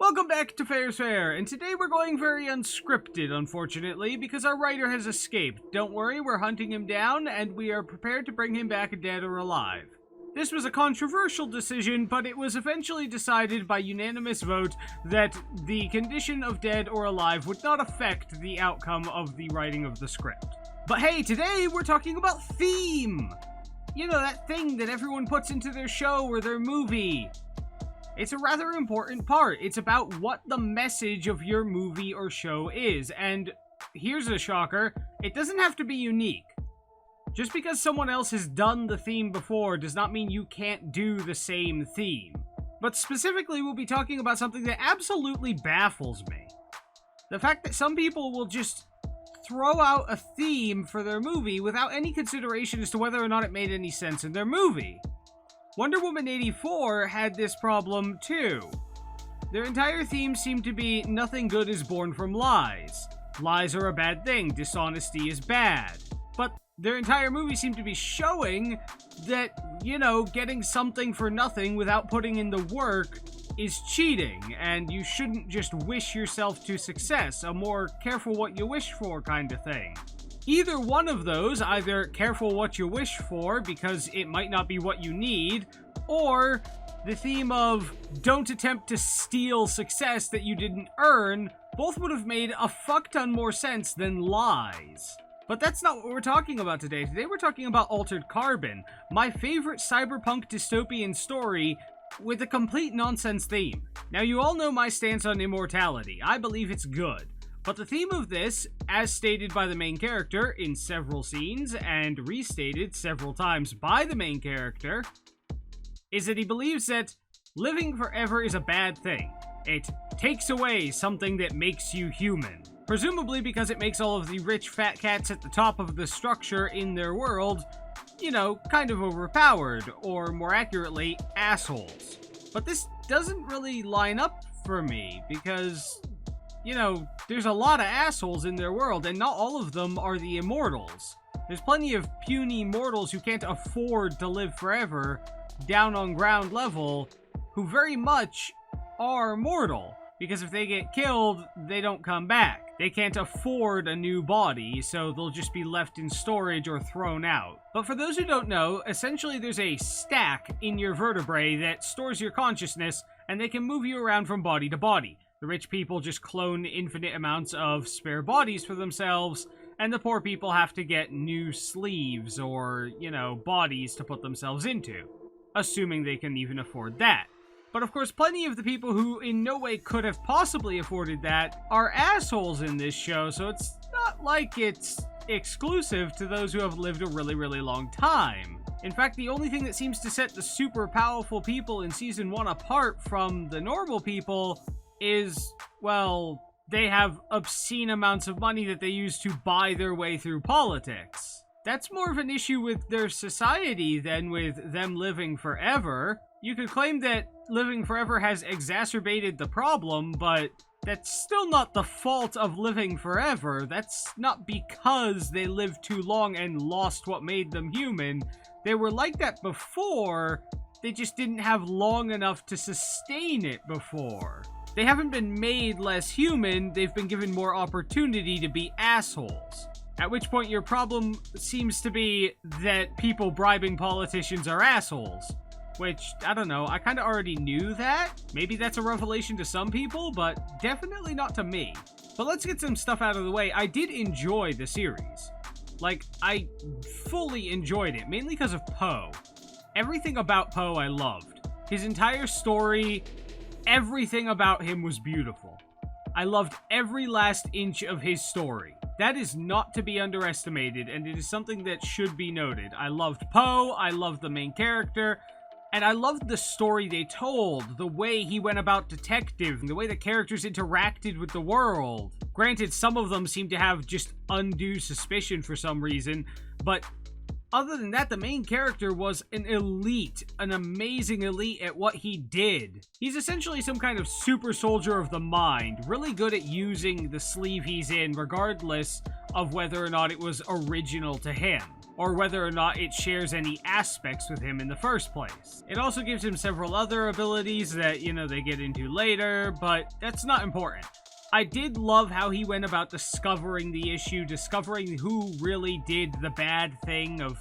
Welcome back to Fair's Fair, and today we're going very unscripted, unfortunately, because our writer has escaped. Don't worry, we're hunting him down, and we are prepared to bring him back dead or alive. This was a controversial decision, but it was eventually decided by unanimous vote that the condition of dead or alive would not affect the outcome of the writing of the script. But hey, today we're talking about theme! You know, that thing that everyone puts into their show or their movie. It's a rather important part. It's about what the message of your movie or show is, and here's a shocker, it doesn't have to be unique. Just because someone else has done the theme before does not mean you can't do the same theme. But specifically, we'll be talking about something that absolutely baffles me. The fact that some people will just throw out a theme for their movie without any consideration as to whether or not it made any sense in their movie. Wonder Woman 84 had this problem too. Their entire theme seemed to be nothing good is born from lies. Lies are a bad thing, dishonesty is bad. But their entire movie seemed to be showing that, you know, getting something for nothing without putting in the work is cheating, and you shouldn't just wish yourself to success, a more careful what you wish for kind of thing. Either one of those, either careful what you wish for because it might not be what you need, or the theme of don't attempt to steal success that you didn't earn, both would have made a fuck ton more sense than lies. But that's not what we're talking about today. Today we're talking about Altered Carbon, my favorite cyberpunk dystopian story with a complete nonsense theme. Now, you all know my stance on immortality. I believe it's good. But the theme of this, as stated by the main character in several scenes and restated several times by the main character, is that he believes that living forever is a bad thing. It takes away something that makes you human. Presumably because it makes all of the rich fat cats at the top of the structure in their world, you know, kind of overpowered, or more accurately, assholes. But this doesn't really line up for me, because, you know, there's a lot of assholes in their world, and not all of them are the immortals. There's plenty of puny mortals who can't afford to live forever, down on ground level, who very much are mortal. Because if they get killed, they don't come back. They can't afford a new body, so they'll just be left in storage or thrown out. But for those who don't know, essentially there's a stack in your vertebrae that stores your consciousness, and they can move you around from body to body. The rich people just clone infinite amounts of spare bodies for themselves, and the poor people have to get new sleeves or, you know, bodies to put themselves into. Assuming they can even afford that. But of course, plenty of the people who in no way could have possibly afforded that are assholes in this show, so it's not like it's exclusive to those who have lived a really, really long time. In fact, the only thing that seems to set the super powerful people in Season 1 apart from the normal people is, well, they have obscene amounts of money that they use to buy their way through politics. That's more of an issue with their society than with them living forever. You could claim that living forever has exacerbated the problem, but that's still not the fault of living forever. That's not because they lived too long and lost what made them human. They were like that before, they just didn't have long enough to sustain it before. They haven't been made less human, they've been given more opportunity to be assholes. At which point your problem seems to be that people bribing politicians are assholes. Which, I don't know, I kind of already knew that. Maybe that's a revelation to some people, but definitely not to me. But let's get some stuff out of the way. I did enjoy the series. Like, I fully enjoyed it, mainly because of Poe. Everything about Poe I loved. His entire story, everything about him was beautiful. I loved every last inch of his story. That is not to be underestimated, and it is something that should be noted. I loved Poe, I loved the main character, and I loved the story they told, the way he went about detective, the way the characters interacted with the world. Granted, some of them seem to have just undue suspicion for some reason, but Other than that, the main character was an amazing elite at what he did. He's essentially some kind of super soldier of the mind, really good at using the sleeve he's in regardless of whether or not it was original to him, or whether or not it shares any aspects with him in the first place. It also gives him several other abilities that, they get into later, but that's not important. I did love how he went about discovering the issue, discovering who really did the bad thing of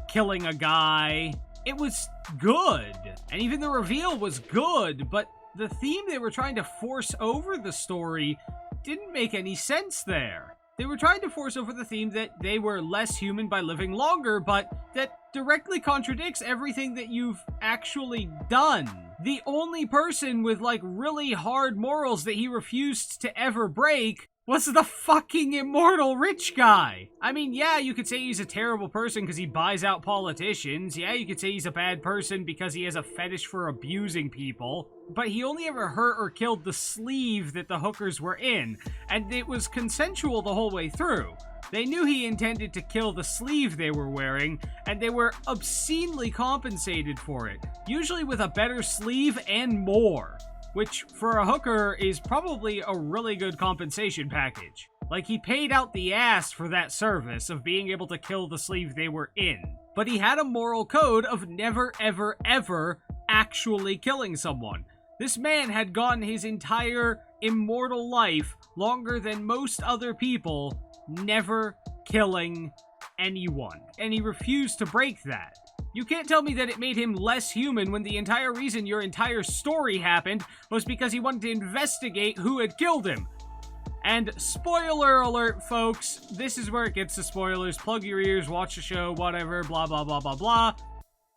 killing a guy. It was good, and even the reveal was good, but the theme they were trying to force over the story didn't make any sense there. They were trying to force over the theme that they were less human by living longer, but that directly contradicts everything that you've actually done. The only person with, really hard morals that he refused to ever break was the fucking immortal rich guy. I mean, yeah, you could say he's a terrible person because he buys out politicians. Yeah, you could say he's a bad person because he has a fetish for abusing people. But he only ever hurt or killed the sleeve that the hookers were in, and it was consensual the whole way through. They knew he intended to kill the sleeve they were wearing, and they were obscenely compensated for it, usually with a better sleeve and more, which for a hooker is probably a really good compensation package. He paid out the ass for that service of being able to kill the sleeve they were in. But he had a moral code of never, ever, ever actually killing someone. This man had gone his entire immortal life, longer than most other people, never killing anyone. And he refused to break that. You can't tell me that it made him less human when the entire reason your entire story happened was because he wanted to investigate who had killed him. And spoiler alert, folks, this is where it gets to spoilers. Plug your ears, watch the show, whatever, blah, blah, blah, blah, blah.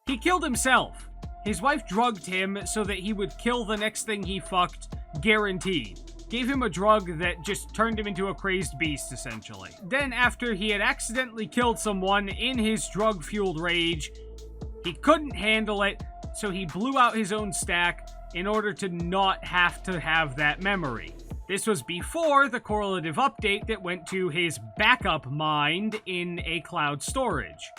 He killed himself. His wife drugged him so that he would kill the next thing he fucked, guaranteed. Gave him a drug that just turned him into a crazed beast, essentially. Then, after he had accidentally killed someone in his drug-fueled rage, he couldn't handle it, so he blew out his own stack in order to not have to have that memory. This was before the correlative update that went to his backup mind in a cloud storage.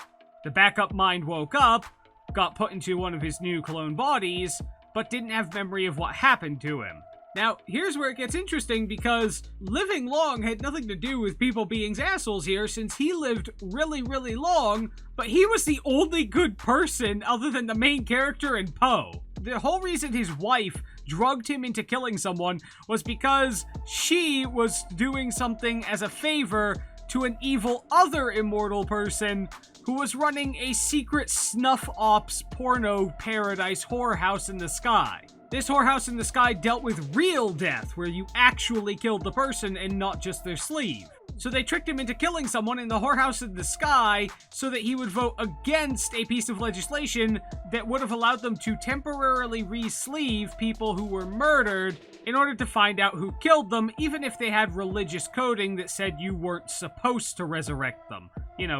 The backup mind woke up, got put into one of his new clone bodies, but didn't have memory of what happened to him. Now, here's where it gets interesting, because living long had nothing to do with people being assholes here, since he lived really, really long, but he was the only good person other than the main character and Poe. The whole reason his wife drugged him into killing someone was because she was doing something as a favor to an evil other immortal person who was running a secret snuff ops porno paradise whorehouse in the sky. This whorehouse in the sky dealt with real death, where you actually killed the person and not just their sleeve. So they tricked him into killing someone in the whorehouse in the sky so that he would vote against a piece of legislation that would have allowed them to temporarily re-sleeve people who were murdered in order to find out who killed them, even if they had religious coding that said you weren't supposed to resurrect them,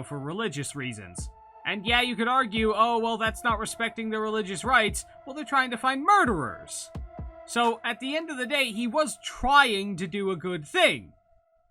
for religious reasons. And yeah, you could argue, oh, well, that's not respecting their religious rights. Well, they're trying to find murderers. So, at the end of the day, he was trying to do a good thing.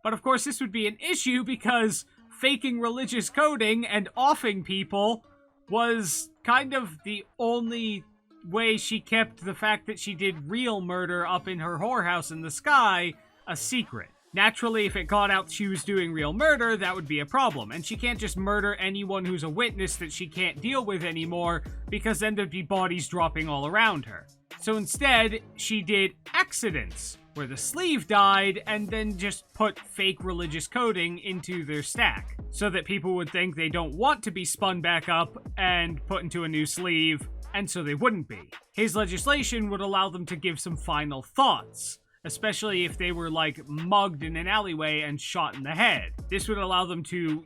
But of course, this would be an issue because faking religious coding and offing people was kind of the only way she kept the fact that she did real murder up in her whorehouse in the sky a secret. Naturally, if it got out she was doing real murder, that would be a problem. And she can't just murder anyone who's a witness that she can't deal with anymore, because then there'd be bodies dropping all around her. So instead, she did accidents, where the sleeve died, and then just put fake religious coding into their stack, so that people would think they don't want to be spun back up and put into a new sleeve, and so they wouldn't be. His legislation would allow them to give some final thoughts, especially if they were, mugged in an alleyway and shot in the head. This would allow them to,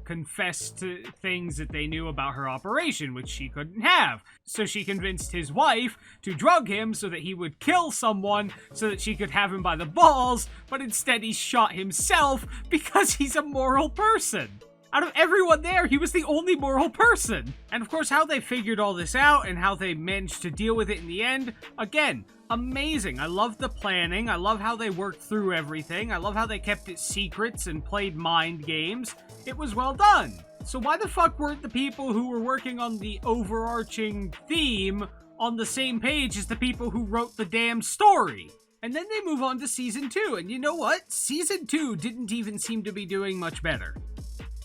confess to things that they knew about her operation, which she couldn't have. So she convinced his wife to drug him so that he would kill someone so that she could have him by the balls, but instead he shot himself because he's a moral person. Out of everyone there, he was the only moral person. And of course, how they figured all this out and how they managed to deal with it in the end, again, amazing. I love the planning. I love how they worked through everything. I love how they kept it secrets and played mind games. It was well done. So why the fuck weren't the people who were working on the overarching theme on the same page as the people who wrote the damn story? And then they move on to Season 2, and you know what? Season 2 didn't even seem to be doing much better.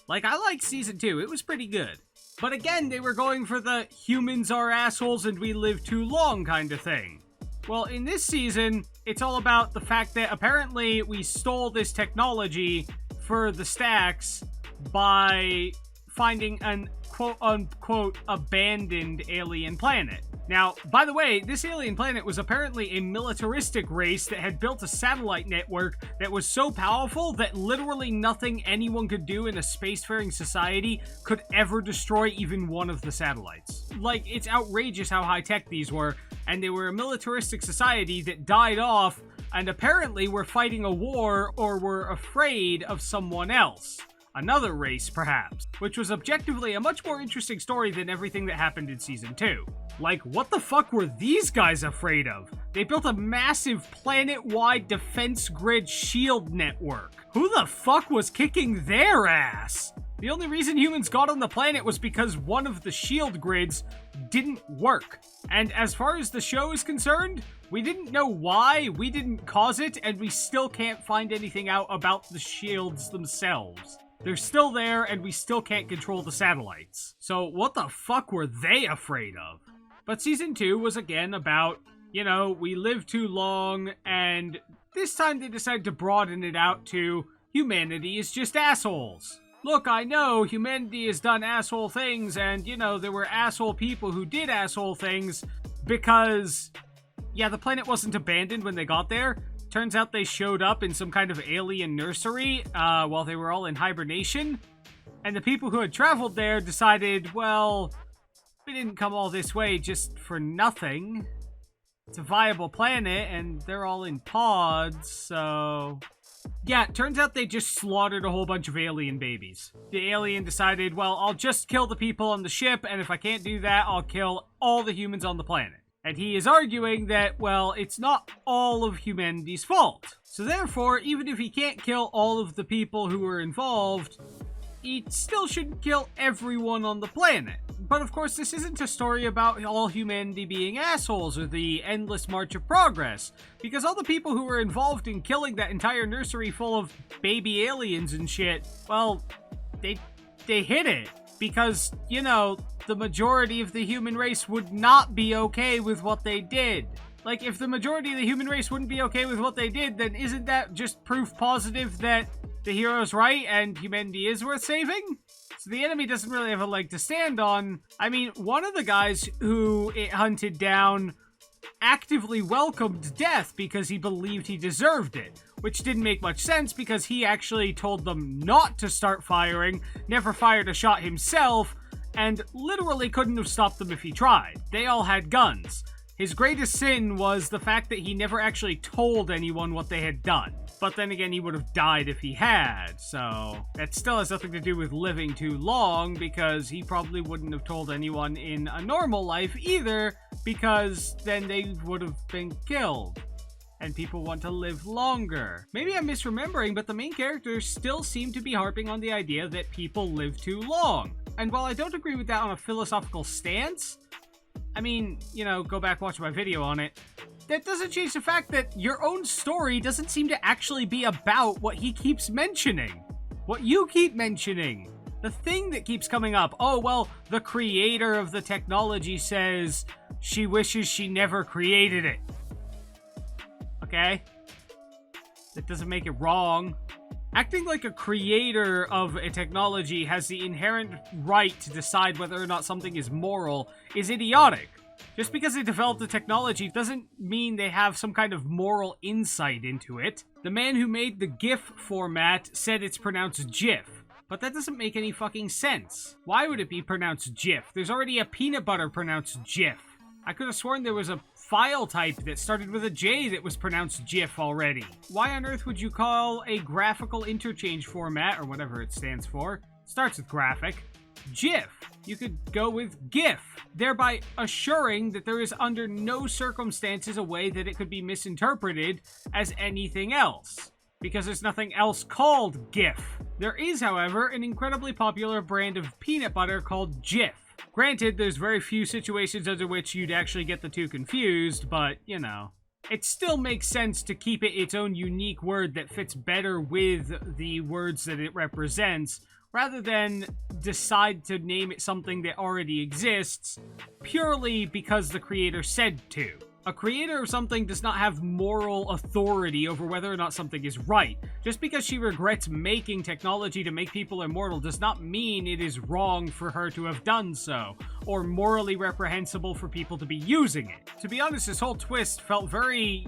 Like, I liked Season 2, it was pretty good. But again, they were going for the humans are assholes and we live too long kind of thing. Well, in this season, it's all about the fact that apparently we stole this technology for the stacks by finding an quote-unquote abandoned alien planet. Now, by the way, this alien planet was apparently a militaristic race that had built a satellite network that was so powerful that literally nothing anyone could do in a spacefaring society could ever destroy even one of the satellites. Like, it's outrageous how high-tech these were, and they were a militaristic society that died off and apparently were fighting a war or were afraid of someone else. Another race, perhaps, which was objectively a much more interesting story than everything that happened in Season 2. Like, what the fuck were these guys afraid of? They built a massive planet-wide defense grid shield network. Who the fuck was kicking their ass? The only reason humans got on the planet was because one of the shield grids didn't work. And as far as the show is concerned, we didn't know why, we didn't cause it, and we still can't find anything out about the shields themselves. They're still there, and we still can't control the satellites. So what the fuck were they afraid of? But Season 2 was again about, you know, we live too long, and this time they decided to broaden it out to humanity is just assholes. Look, I know humanity has done asshole things, and, you know, there were asshole people who did asshole things because, yeah, the planet wasn't abandoned when they got there. Turns out they showed up in some kind of alien nursery while they were all in hibernation. And the people who had traveled there decided, well, we didn't come all this way just for nothing. It's a viable planet, and they're all in pods, so... Yeah, it turns out they just slaughtered a whole bunch of alien babies. The alien decided, well, I'll just kill the people on the ship, and if I can't do that, I'll kill all the humans on the planet. And he is arguing that, well, it's not all of humanity's fault. So therefore, even if he can't kill all of the people who were involved, he still shouldn't kill everyone on the planet. But of course, this isn't a story about all humanity being assholes or the endless march of progress, because all the people who were involved in killing that entire nursery full of baby aliens and shit, well, they hid it. Because, you know, the majority of the human race would not be okay with what they did. Like, if the majority of the human race wouldn't be okay with what they did, then isn't that just proof positive that the hero's right and humanity is worth saving? So the enemy doesn't really have a leg to stand on. I mean, one of the guys who it hunted down actively welcomed death because he believed he deserved it, which didn't make much sense because he actually told them not to start firing, never fired a shot himself, and literally couldn't have stopped them if he tried. They all had guns. His greatest sin was the fact that he never actually told anyone what they had done. But then again, he would have died if he had, so that still has nothing to do with living too long, because he probably wouldn't have told anyone in a normal life either, because then they would have been killed. And people want to live longer. Maybe I'm misremembering, but the main characters still seem to be harping on the idea that people live too long. And while I don't agree with that on a philosophical stance, I mean, you know, go back, watch my video on it, that doesn't change the fact that your own story doesn't seem to actually be about what he keeps mentioning. What you keep mentioning. The thing that keeps coming up. Oh, well, the creator of the technology says she wishes she never created it. Okay? That doesn't make it wrong. Acting like a creator of a technology has the inherent right to decide whether or not something is moral is idiotic. Just because they developed the technology doesn't mean they have some kind of moral insight into it. The man who made the GIF format said it's pronounced GIF, but that doesn't make any fucking sense. Why would it be pronounced GIF? There's already a peanut butter pronounced GIF. I could have sworn there was a file type that started with a J that was pronounced GIF already. Why on earth would you call a graphical interchange format, or whatever it stands for, starts with graphic, GIF? You could go with GIF, thereby assuring that there is under no circumstances a way that it could be misinterpreted as anything else. because there's nothing else called GIF. There is, however, an incredibly popular brand of peanut butter called Jif. Granted, there's very few situations under which you'd actually get the two confused, but, you know. It still makes sense to keep it its own unique word that fits better with the words that it represents, rather than decide to name it something that already exists, purely because the creator said to. A creator of something does not have moral authority over whether or not something is right. Just because she regrets making technology to make people immortal does not mean it is wrong for her to have done so, or morally reprehensible for people to be using it. To be honest, this whole twist felt very,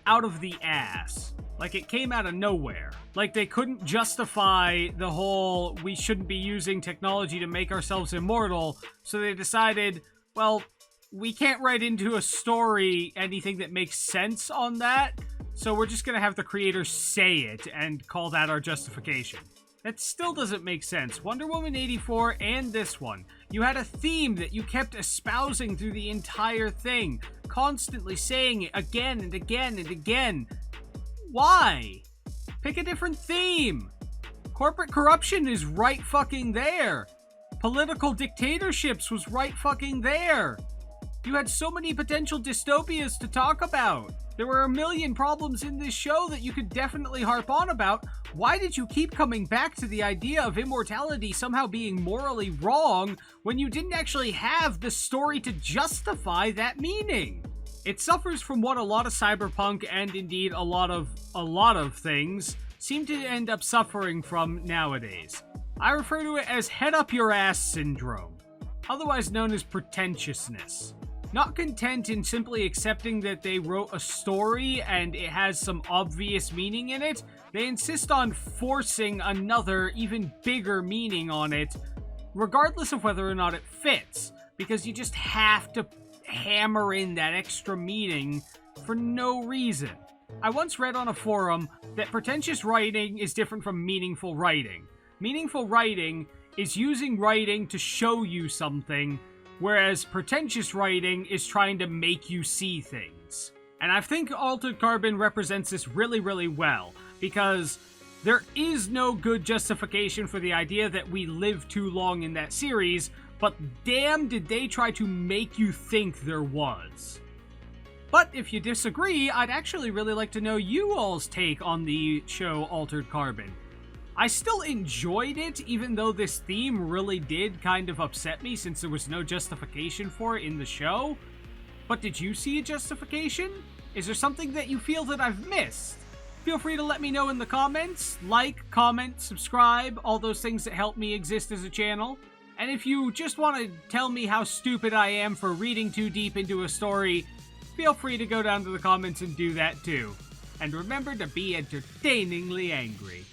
out of the ass. Like it came out of nowhere. Like they couldn't justify the whole, we shouldn't be using technology to make ourselves immortal, so they decided, well, we can't write into a story anything that makes sense on that, so we're just gonna have the creator say it and call that our justification. That still doesn't make sense. Wonder Woman 84 and this one, you had a theme that you kept espousing through the entire thing, constantly saying it again and again and again. Why? Pick a different theme. Corporate corruption is right fucking there. Political dictatorships was right fucking there. You had so many potential dystopias to talk about. There were a million problems in this show that you could definitely harp on about. Why did you keep coming back to the idea of immortality somehow being morally wrong when you didn't actually have the story to justify that meaning? It suffers from what a lot of cyberpunk and indeed a lot of things seem to end up suffering from nowadays. I refer to it as head up your ass syndrome, otherwise known as pretentiousness. Not content in simply accepting that they wrote a story and it has some obvious meaning in it, they insist on forcing another, even bigger meaning on it, regardless of whether or not it fits, because you just have to hammer in that extra meaning for no reason. I once read on a forum that pretentious writing is different from meaningful writing. Meaningful writing is using writing to show you something, whereas pretentious writing is trying to make you see things. And I think Altered Carbon represents this really, really well, because there is no good justification for the idea that we lived too long in that series, but damn did they try to make you think there was. But if you disagree, I'd actually really like to know you all's take on the show Altered Carbon. I still enjoyed it, even though this theme really did kind of upset me since there was no justification for it in the show. But did you see a justification? Is there something that you feel that I've missed? Feel free to let me know in the comments. Like, comment, subscribe, all those things that help me exist as a channel. And if you just want to tell me how stupid I am for reading too deep into a story, feel free to go down to the comments and do that too. And remember to be entertainingly angry.